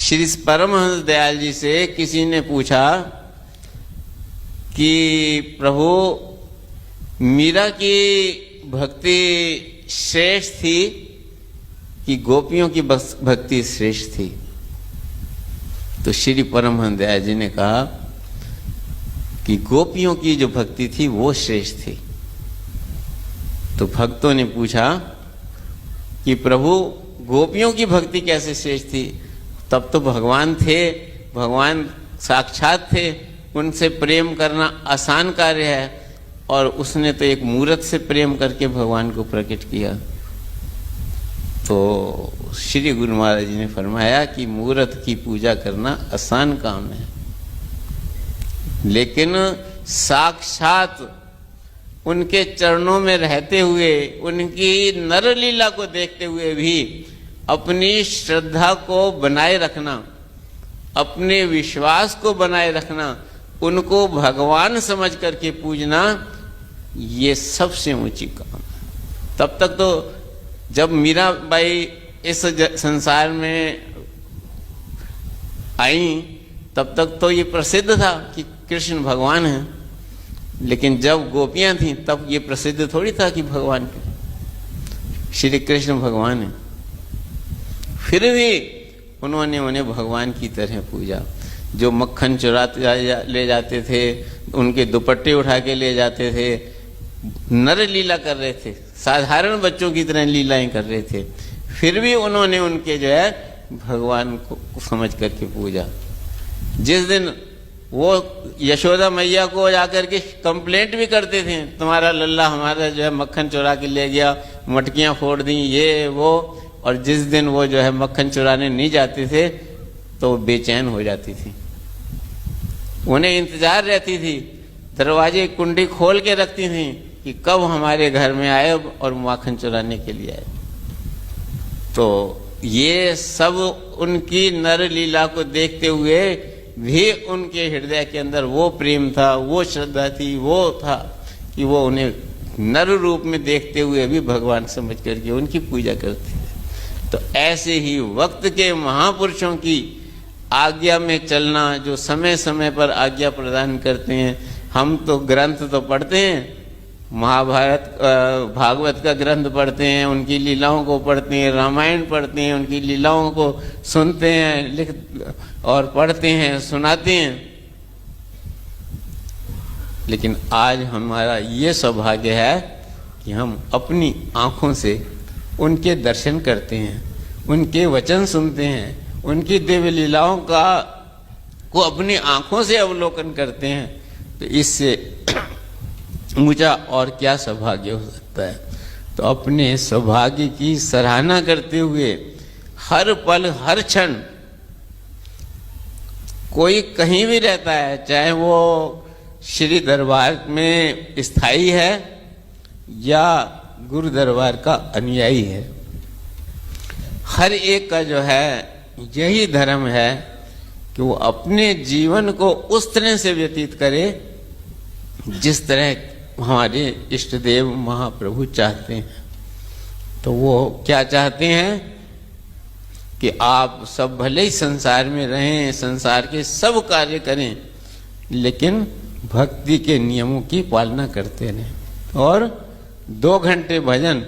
श्री परमहंस दयाल जी से किसी ने पूछा कि प्रभु, मीरा की भक्ति श्रेष्ठ थी कि गोपियों की भक्ति श्रेष्ठ थी? तो श्री परमहंस दयाल जी ने कहा कि गोपियों की जो भक्ति थी वो श्रेष्ठ थी। तो भक्तों ने पूछा कि प्रभु, गोपियों की भक्ति कैसे श्रेष्ठ थी? तब तो भगवान थे, भगवान साक्षात थे, उनसे प्रेम करना आसान कार्य है, और उसने तो एक मूर्त से प्रेम करके भगवान को प्रकट किया। तो श्री गुरु महाराज जी ने फरमाया कि मूर्त की पूजा करना आसान काम है, लेकिन साक्षात उनके चरणों में रहते हुए, उनकी नर लीला को देखते हुए भी अपनी श्रद्धा को बनाए रखना, अपने विश्वास को बनाए रखना, उनको भगवान समझ करके पूजना, ये सबसे ऊंची काम है। तब तक तो जब मीराबाई इस संसार में आई, तब तक तो ये प्रसिद्ध था कि कृष्ण भगवान हैं, लेकिन जब गोपियां थीं तब ये प्रसिद्ध थोड़ी था कि भगवान श्री कृष्ण भगवान हैं। फिर भी उन्होंने उन्हें भगवान की तरह पूजा। जो मक्खन चुराते ले जाते थे, उनके दुपट्टे उठा के ले जाते थे, नर लीला कर रहे थे, साधारण बच्चों की तरह लीलाएं कर रहे थे, फिर भी उन्होंने उनके जो है भगवान को समझ करके पूजा। जिस दिन वो यशोदा मैया को जाकर के कंप्लेंट भी करते थे, तुम्हारा लल्ला हमारा जो है मक्खन चुरा के ले गया, मटकियां फोड़ दी, ये वो, और जिस दिन वो जो है मक्खन चुराने नहीं जाते थे तो बेचैन हो जाती थी। उन्हें इंतजार रहती थी, दरवाजे कुंडी खोल के रखती थी कि कब हमारे घर में आए और मक्खन चुराने के लिए आए। तो ये सब उनकी नर लीला को देखते हुए भी उनके हृदय के अंदर वो प्रेम था, वो श्रद्धा थी, वो था कि वो उन्हें नर रूप में देखते हुए भी भगवान समझ करके उनकी पूजा करते थे। तो ऐसे ही वक्त के महापुरुषों की आज्ञा में चलना, जो समय समय पर आज्ञा प्रदान करते हैं। हम तो ग्रंथ तो पढ़ते हैं, महाभारत भागवत का ग्रंथ पढ़ते हैं, उनकी लीलाओं को पढ़ते हैं, रामायण पढ़ते हैं, उनकी लीलाओं को सुनते हैं, लिख और पढ़ते हैं, सुनाते हैं। लेकिन आज हमारा ये सौभाग्य है कि हम अपनी आँखों से उनके दर्शन करते हैं, उनके वचन सुनते हैं, उनकी दिव्य लीलाओं को अपनी आँखों से अवलोकन करते हैं। तो इससे ऊंचा और क्या सौभाग्य हो सकता है। तो अपने सौभाग्य की सराहना करते हुए हर पल हर क्षण, कोई कहीं भी रहता है, चाहे वो श्री दरबार में स्थायी है या गुरु दरबार का अनुयायी है, हर एक का जो है यही धर्म है कि वो अपने जीवन को उस तरह से व्यतीत करे जिस तरह हमारे इष्ट देव महाप्रभु चाहते हैं। तो वो क्या चाहते हैं कि आप सब भले ही संसार में रहें, संसार के सब कार्य करें, लेकिन भक्ति के नियमों की पालना करते रहें। और 2 घंटे भजन